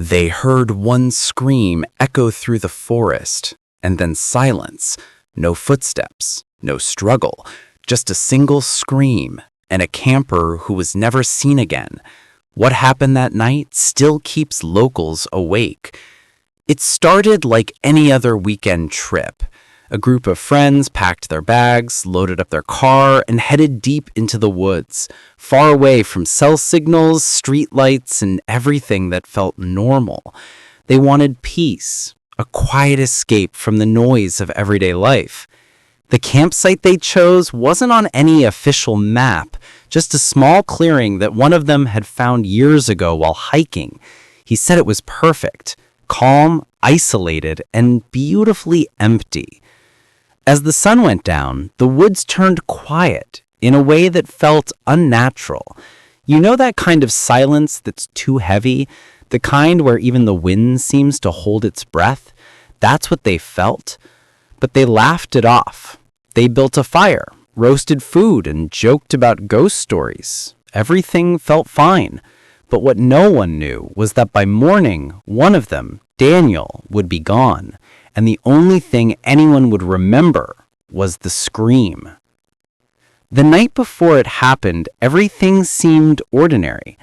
They heard one scream echo through the forest, and then silence. No footsteps, no struggle, just a single scream, and a camper who was never seen again. What happened that night still keeps locals awake. It started like any other weekend trip. A group of friends packed their bags, loaded up their car, and headed deep into the woods, far away from cell signals, streetlights, and everything that felt normal. They wanted peace, a quiet escape from the noise of everyday life. The campsite they chose wasn't on any official map, just a small clearing that one of them had found years ago while hiking. He said it was perfect, calm, isolated, and beautifully empty. As the sun went down, the woods turned quiet in a way that felt unnatural. You know that kind of silence that's too heavy? The kind where even the wind seems to hold its breath? That's what they felt. But they laughed it off. They built a fire, roasted food, and joked about ghost stories. Everything felt fine. But what no one knew was that by morning, one of them, Daniel, would be gone. And the only thing anyone would remember was the scream. The night before it happened, everything seemed ordinary.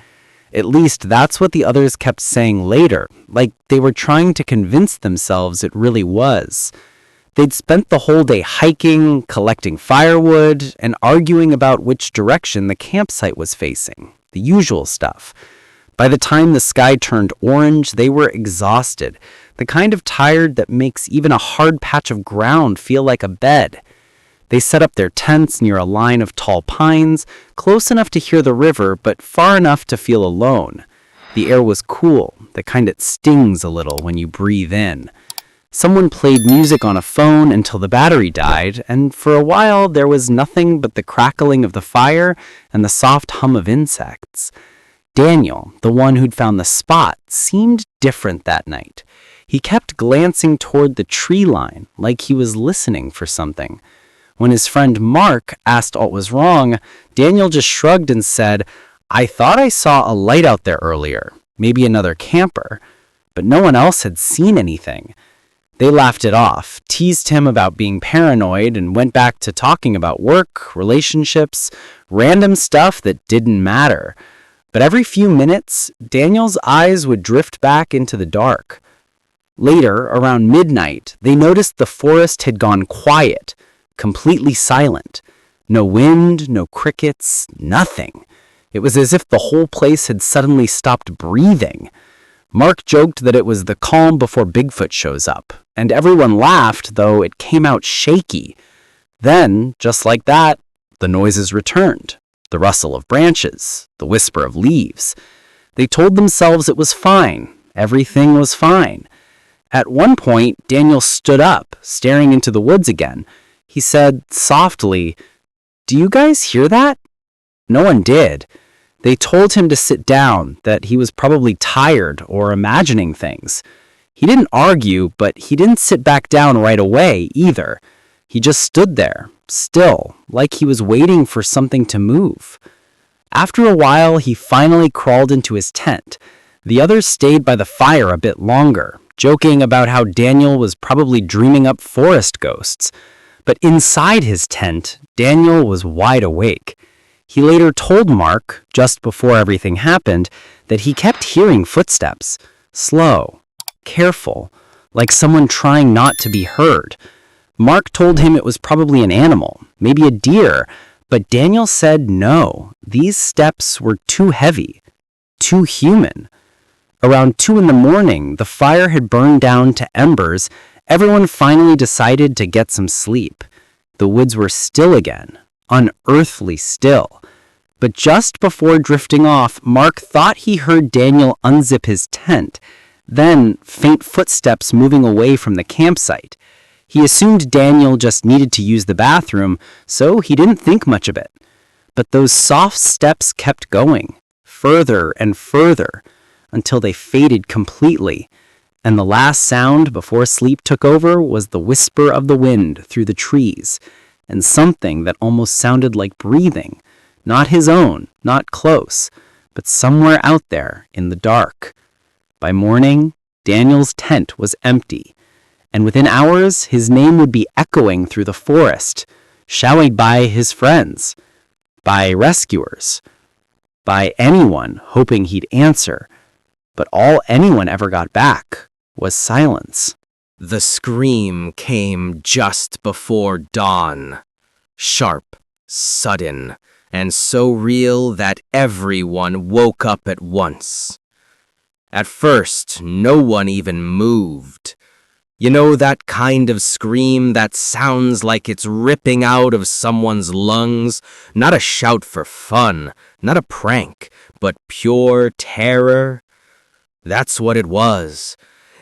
At least that's what the others kept saying later, like they were trying to convince themselves it really was. They'd spent the whole day hiking, collecting firewood, and arguing about which direction the campsite was facing. The usual stuff. By the time the sky turned orange, they were exhausted. The kind of tired that makes even a hard patch of ground feel like a bed. They set up their tents near a line of tall pines, close enough to hear the river, but far enough to feel alone. The air was cool, the kind that stings a little when you breathe in. Someone played music on a phone until the battery died, and for a while there was nothing but the crackling of the fire and the soft hum of insects. Daniel, the one who'd found the spot, seemed different that night. He kept glancing toward the tree line, like he was listening for something. When his friend Mark asked what was wrong, Daniel just shrugged and said, "I thought I saw a light out there earlier, maybe another camper." But no one else had seen anything. They laughed it off, teased him about being paranoid, and went back to talking about work, relationships, random stuff that didn't matter. But every few minutes, Daniel's eyes would drift back into the dark. Later, around midnight, they noticed the forest had gone quiet, completely silent. No wind, no crickets, nothing. It was as if the whole place had suddenly stopped breathing. Mark joked that it was the calm before Bigfoot shows up, and everyone laughed, though it came out shaky. Then, just like that, the noises returned. The rustle of branches, the whisper of leaves. They told themselves it was fine. Everything was fine. At one point, Daniel stood up, staring into the woods again. He said softly, "Do you guys hear that?" No one did. They told him to sit down, that he was probably tired or imagining things. He didn't argue, but he didn't sit back down right away either. He just stood there, still, like he was waiting for something to move. After a while, he finally crawled into his tent. The others stayed by the fire a bit longer, joking about how Daniel was probably dreaming up forest ghosts. But inside his tent, Daniel was wide awake. He later told Mark, just before everything happened, that he kept hearing footsteps. Slow, careful, like someone trying not to be heard. Mark told him it was probably an animal, maybe a deer, but Daniel said no, these steps were too heavy, too human. Around 2 a.m, the fire had burned down to embers. Everyone finally decided to get some sleep. The woods were still again, unearthly still. But just before drifting off, Mark thought he heard Daniel unzip his tent, then faint footsteps moving away from the campsite. He assumed Daniel just needed to use the bathroom, so he didn't think much of it. But those soft steps kept going, further and further, until they faded completely. And the last sound before sleep took over was the whisper of the wind through the trees, and something that almost sounded like breathing. Not his own, not close, but somewhere out there in the dark. By morning, Daniel's tent was empty, and within hours his name would be echoing through the forest, shouted by his friends, by rescuers, by anyone hoping he'd answer. But all anyone ever got back was silence. The scream came just before dawn, sharp, sudden, and so real that everyone woke up at once. At first, no one even moved. You know that kind of scream that sounds like it's ripping out of someone's lungs? Not a shout for fun, not a prank, but pure terror? That's what it was.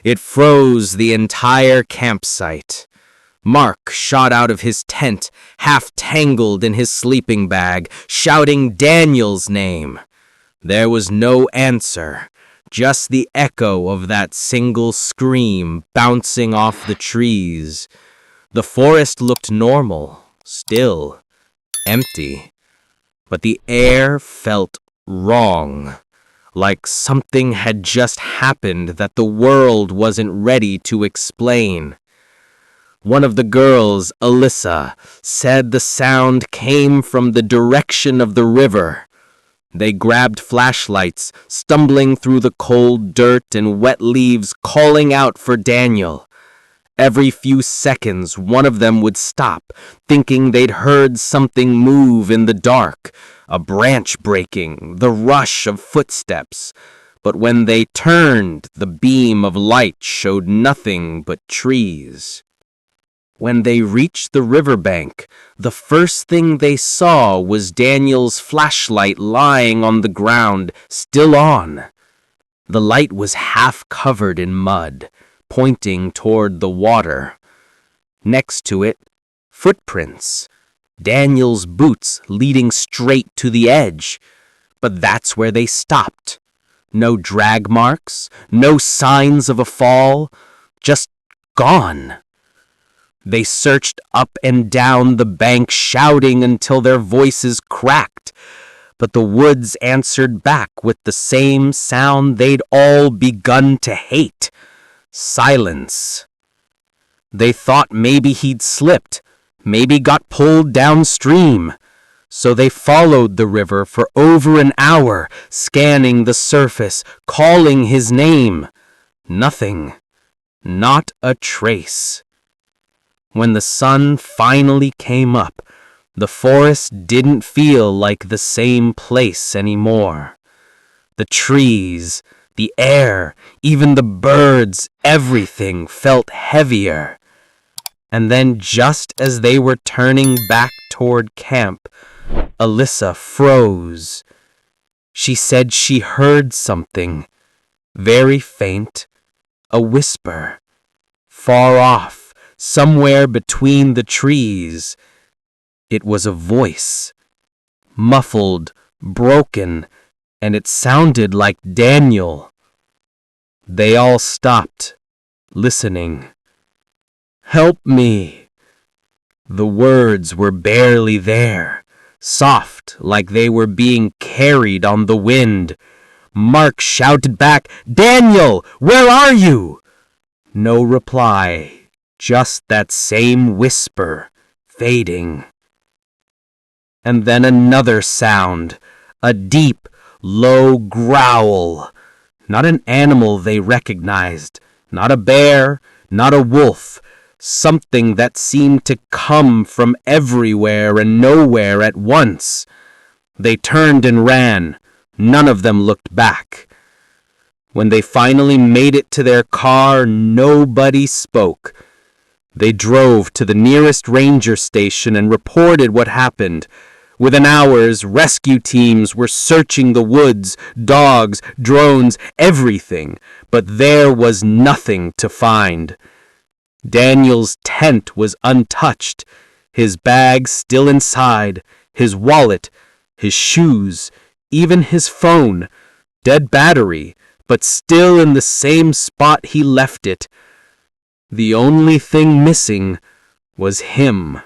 It froze the entire campsite. Mark shot out of his tent, half tangled in his sleeping bag, shouting Daniel's name. There was no answer. Just the echo of that single scream bouncing off the trees. The forest looked normal, still, empty. But the air felt wrong, like something had just happened that the world wasn't ready to explain. One of the girls, Alyssa, said the sound came from the direction of the river. They grabbed flashlights, stumbling through the cold dirt and wet leaves, calling out for Daniel. Every few seconds, one of them would stop, thinking they'd heard something move in the dark, a branch breaking, the rush of footsteps. But when they turned, the beam of light showed nothing but trees. When they reached the riverbank, the first thing they saw was Daniel's flashlight lying on the ground, still on. The light was half covered in mud, pointing toward the water. Next to it, footprints. Daniel's boots leading straight to the edge. But that's where they stopped. No drag marks, no signs of a fall, just gone. They searched up and down the bank, shouting until their voices cracked. But the woods answered back with the same sound they'd all begun to hate. Silence. They thought maybe he'd slipped, maybe got pulled downstream. So they followed the river for over an hour, scanning the surface, calling his name. Nothing. Not a trace. When the sun finally came up, the forest didn't feel like the same place anymore. The trees, the air, even the birds, everything felt heavier. And then just as they were turning back toward camp, Alyssa froze. She said she heard something, very faint, a whisper, far off. Somewhere between the trees. It was a voice, muffled, broken, and it sounded like Daniel. They all stopped, listening. "Help me!" The words were barely there, soft like they were being carried on the wind. Mark shouted back, "Daniel, where are you?" No reply. Just that same whisper, fading. And then another sound, a deep, low growl. Not an animal they recognized, not a bear, not a wolf. Something that seemed to come from everywhere and nowhere at once. They turned and ran. None of them looked back. When they finally made it to their car, nobody spoke. They drove to the nearest ranger station and reported what happened. Within hours, rescue teams were searching the woods, dogs, drones, everything, but there was nothing to find. Daniel's tent was untouched, his bag still inside, his wallet, his shoes, even his phone, dead battery, but still in the same spot he left it. The only thing missing was him.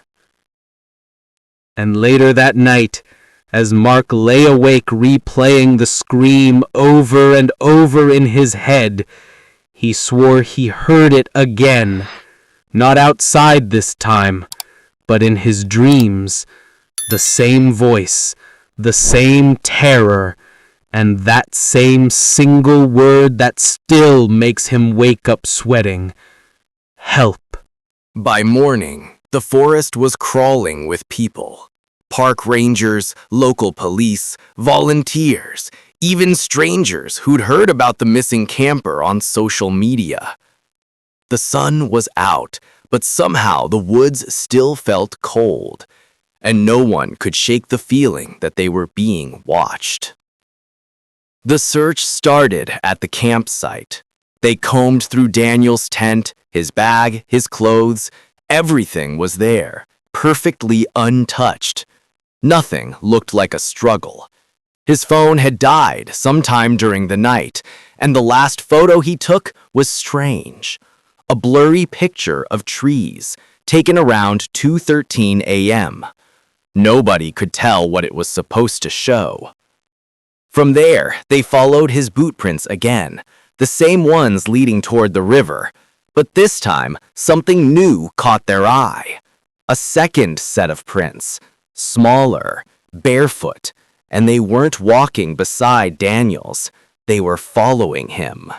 And later that night, as Mark lay awake replaying the scream over and over in his head. He swore he heard it again, not outside this time, but in his dreams. The same voice, the same terror, and that same single word that still makes him wake up sweating. Help. By morning, the forest was crawling with people. Park rangers, local police, volunteers, even strangers who'd heard about the missing camper on social media. The sun was out, but somehow the woods still felt cold, and no one could shake the feeling that they were being watched. The search started at the campsite. They combed through Daniel's tent, his bag, his clothes. Everything was there, perfectly untouched. Nothing looked like a struggle. His phone had died sometime during the night, and the last photo he took was strange. A blurry picture of trees, taken around 2:13 a.m. Nobody could tell what it was supposed to show. From there, they followed his boot prints again, the same ones leading toward the river, but this time something new caught their eye. A second set of prints, smaller, barefoot, and they weren't walking beside Daniel's, they were following him.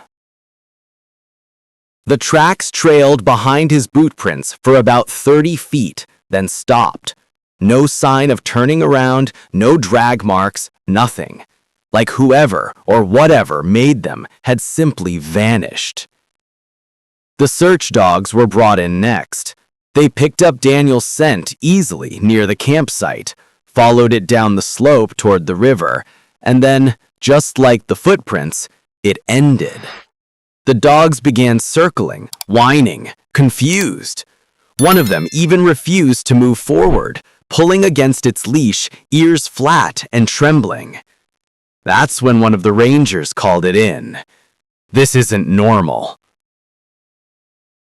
The tracks trailed behind his boot prints for about 30 feet, then stopped. No sign of turning around, no drag marks, nothing. Like whoever or whatever made them had simply vanished. The search dogs were brought in next. They picked up Daniel's scent easily near the campsite, followed it down the slope toward the river, and then, just like the footprints, it ended. The dogs began circling, whining, confused. One of them even refused to move forward, pulling against its leash, ears flat and trembling. That's when one of the rangers called it in. This isn't normal.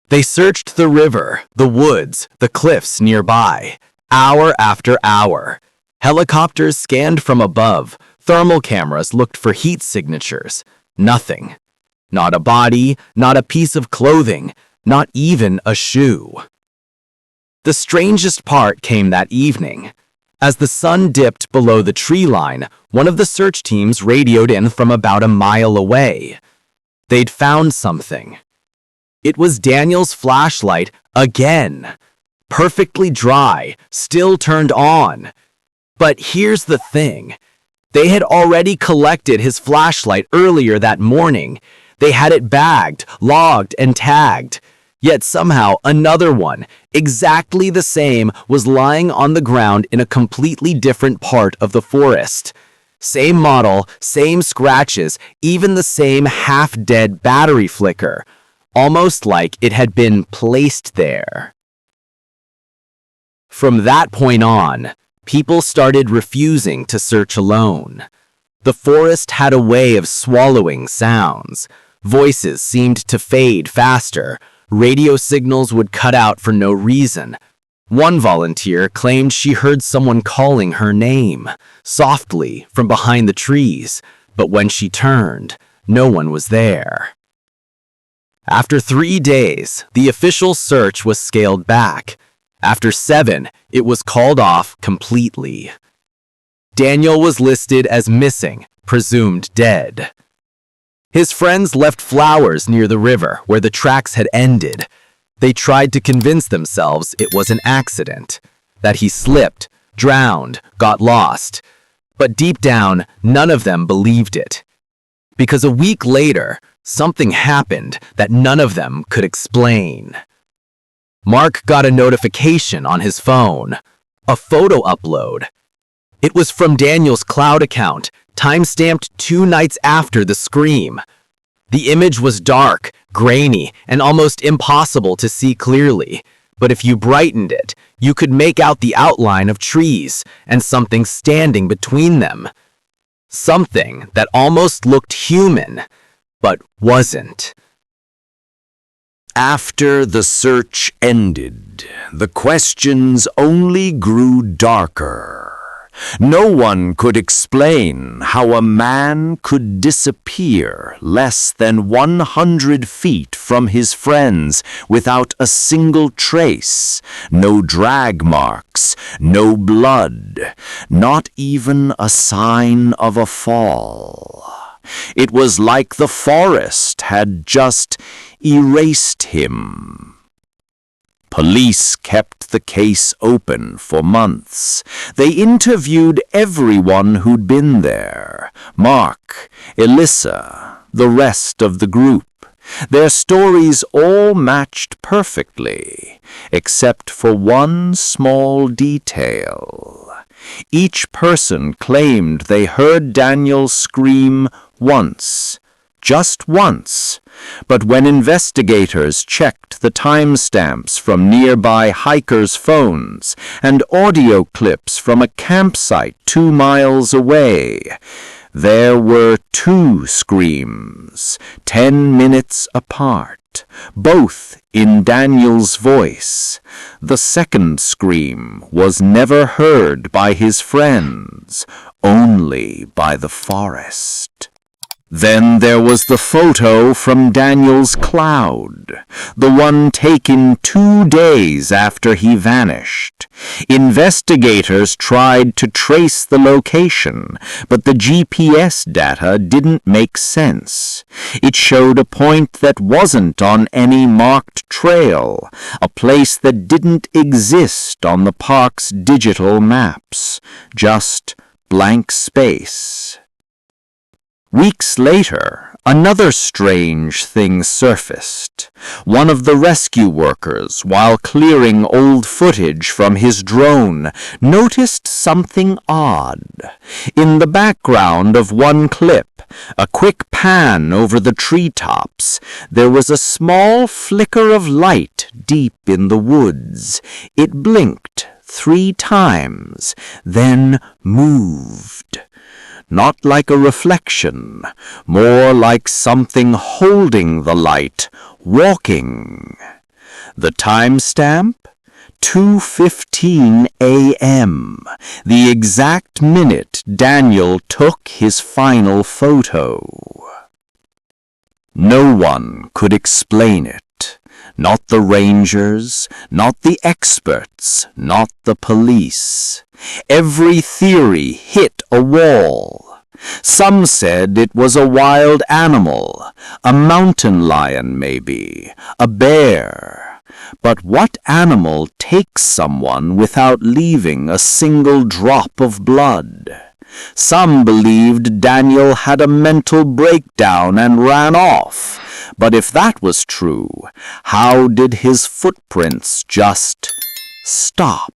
They searched the river, the woods, the cliffs nearby, hour after hour. Helicopters scanned from above. Thermal cameras looked for heat signatures. Nothing. Not a body, not a piece of clothing, not even a shoe. The strangest part came that evening. As the sun dipped below the tree line, one of the search teams radioed in from about a mile away. They'd found something. It was Daniel's flashlight again. Perfectly dry, still turned on. But here's the thing. They had already collected his flashlight earlier that morning. They had it bagged, logged, and tagged. Yet somehow another one, exactly the same, was lying on the ground in a completely different part of the forest. Same model, same scratches, even the same half-dead battery flicker. Almost like it had been placed there. From that point on, people started refusing to search alone. The forest had a way of swallowing sounds. Voices seemed to fade faster. Radio signals would cut out for no reason. One volunteer claimed she heard someone calling her name, softly, from behind the trees, but when she turned, no one was there. After 3 days, the official search was scaled back. After 7, it was called off completely. Daniel was listed as missing, presumed dead. His friends left flowers near the river where the tracks had ended. They tried to convince themselves it was an accident, that he slipped, drowned, got lost. But deep down, none of them believed it. Because a week later, something happened that none of them could explain. Mark got a notification on his phone, a photo upload. It was from Daniel's cloud account, time-stamped 2 nights after the scream. The image was dark, grainy, and almost impossible to see clearly. But if you brightened it, you could make out the outline of trees and something standing between them. Something that almost looked human, but wasn't. After the search ended, the questions only grew darker. No one could explain how a man could disappear less than 100 feet from his friends without a single trace, no drag marks, no blood, not even a sign of a fall. It was like the forest had just erased him. Police kept the case open for months. They interviewed everyone who'd been there. Mark, Elissa, the rest of the group. Their stories all matched perfectly, except for one small detail. Each person claimed they heard Daniel scream once. Just once. But when investigators checked the timestamps from nearby hikers' phones and audio clips from a campsite 2 miles away, there were 2 screams, 10 minutes apart, both in Daniel's voice. The second scream was never heard by his friends, only by the forest. Then there was the photo from Daniel's cloud, the one taken 2 days after he vanished. Investigators tried to trace the location, but the GPS data didn't make sense. It showed a point that wasn't on any marked trail, a place that didn't exist on the park's digital maps, just blank space. Weeks later, another strange thing surfaced. One of the rescue workers, while clearing old footage from his drone, noticed something odd. In the background of one clip, a quick pan over the treetops, there was a small flicker of light deep in the woods. It blinked 3 times, then moved. Not like a reflection, more like something holding the light, walking. The timestamp? 2:15 a.m., the exact minute Daniel took his final photo. No one could explain it. Not the rangers, not the experts, not the police. Every theory hit a wall. Some said it was a wild animal, a mountain lion maybe, a bear. But what animal takes someone without leaving a single drop of blood? Some believed Daniel had a mental breakdown and ran off. But if that was true, how did his footprints just stop?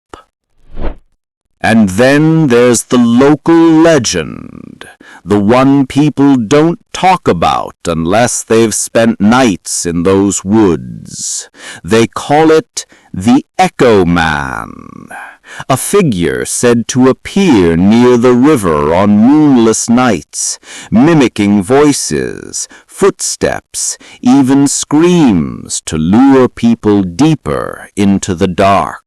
And then there's the local legend, the one people don't talk about unless they've spent nights in those woods. They call it the Echo Man, a figure said to appear near the river on moonless nights, mimicking voices, footsteps, even screams to lure people deeper into the dark.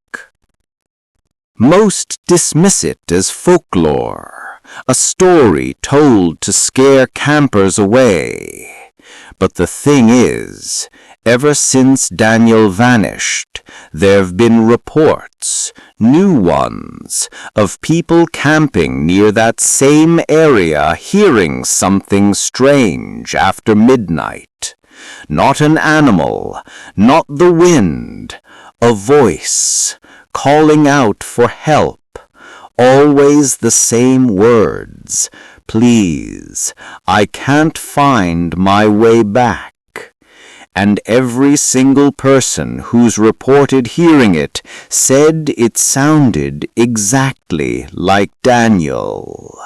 Most dismiss it as folklore, a story told to scare campers away. But the thing is, ever since Daniel vanished, there've been reports, new ones, of people camping near that same area hearing something strange after midnight. Not an animal, not the wind, a voice, calling out for help, always the same words, "Please, I can't find my way back." And every single person who's reported hearing it said it sounded exactly like Daniel.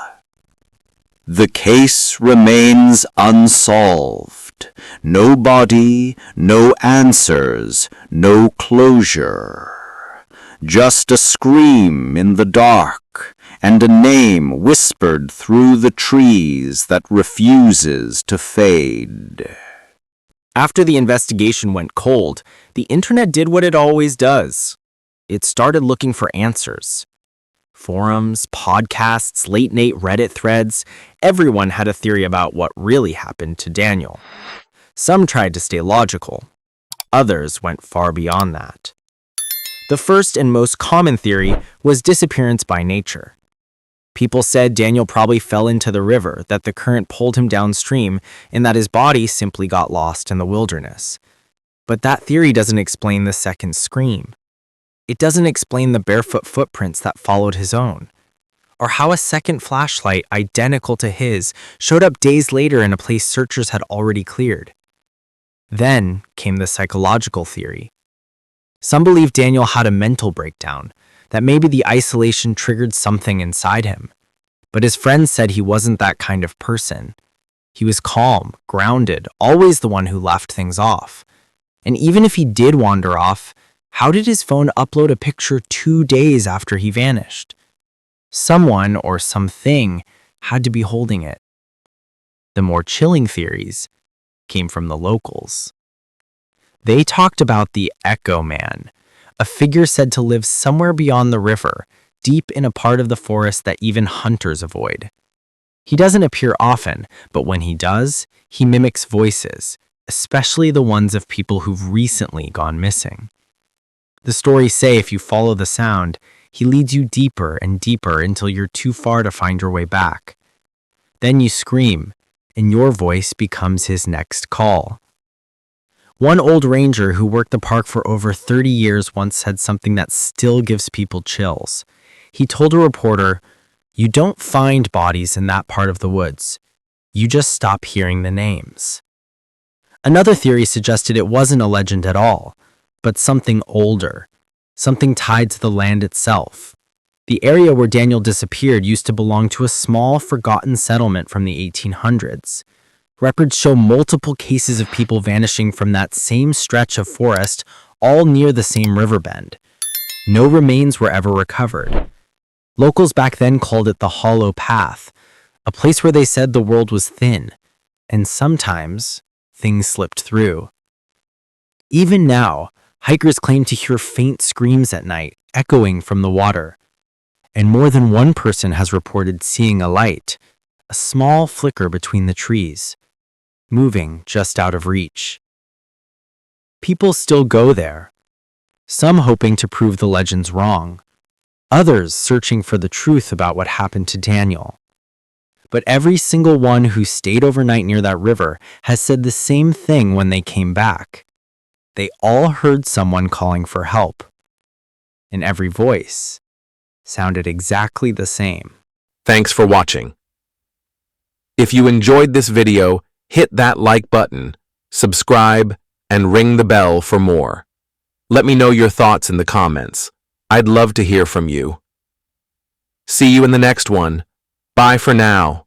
The case remains unsolved. No body, no answers, no closure. Just a scream in the dark, and a name whispered through the trees that refuses to fade. After the investigation went cold, the internet did what it always does. It started looking for answers. Forums, podcasts, late-night Reddit threads, everyone had a theory about what really happened to Daniel. Some tried to stay logical. Others went far beyond that. The first and most common theory was disappearance by nature. People said Daniel probably fell into the river, that the current pulled him downstream, and that his body simply got lost in the wilderness. But that theory doesn't explain the second scream. It doesn't explain the barefoot footprints that followed his own, or how a second flashlight identical to his showed up days later in a place searchers had already cleared. Then came the psychological theory. Some believe Daniel had a mental breakdown, that maybe the isolation triggered something inside him. But his friends said he wasn't that kind of person. He was calm, grounded, always the one who left things off. And even if he did wander off, how did his phone upload a picture 2 days after he vanished? Someone or something had to be holding it. The more chilling theories came from the locals. They talked about the Echo Man, a figure said to live somewhere beyond the river, deep in a part of the forest that even hunters avoid. He doesn't appear often, but when he does, he mimics voices, especially the ones of people who've recently gone missing. The stories say if you follow the sound, he leads you deeper and deeper until you're too far to find your way back. Then you scream, and your voice becomes his next call. One old ranger who worked the park for over 30 years once said something that still gives people chills. He told a reporter, "You don't find bodies in that part of the woods. You just stop hearing the names." Another theory suggested it wasn't a legend at all, but something older, something tied to the land itself. The area where Daniel disappeared used to belong to a small, forgotten settlement from the 1800s. Records show multiple cases of people vanishing from that same stretch of forest, all near the same river bend. No remains were ever recovered. Locals back then called it the Hollow Path, a place where they said the world was thin, and sometimes things slipped through. Even now, hikers claim to hear faint screams at night, echoing from the water. And more than one person has reported seeing a light, a small flicker between the trees, moving just out of reach. People still go there, some hoping to prove the legends wrong, others searching for the truth about what happened to Daniel. But every single one who stayed overnight near that river has said the same thing when they came back. They all heard someone calling for help, and every voice sounded exactly the same. Thanks for watching. If you enjoyed this video, hit that like button, subscribe, and ring the bell for more. Let me know your thoughts in the comments. I'd love to hear from you. See you in the next one. Bye for now.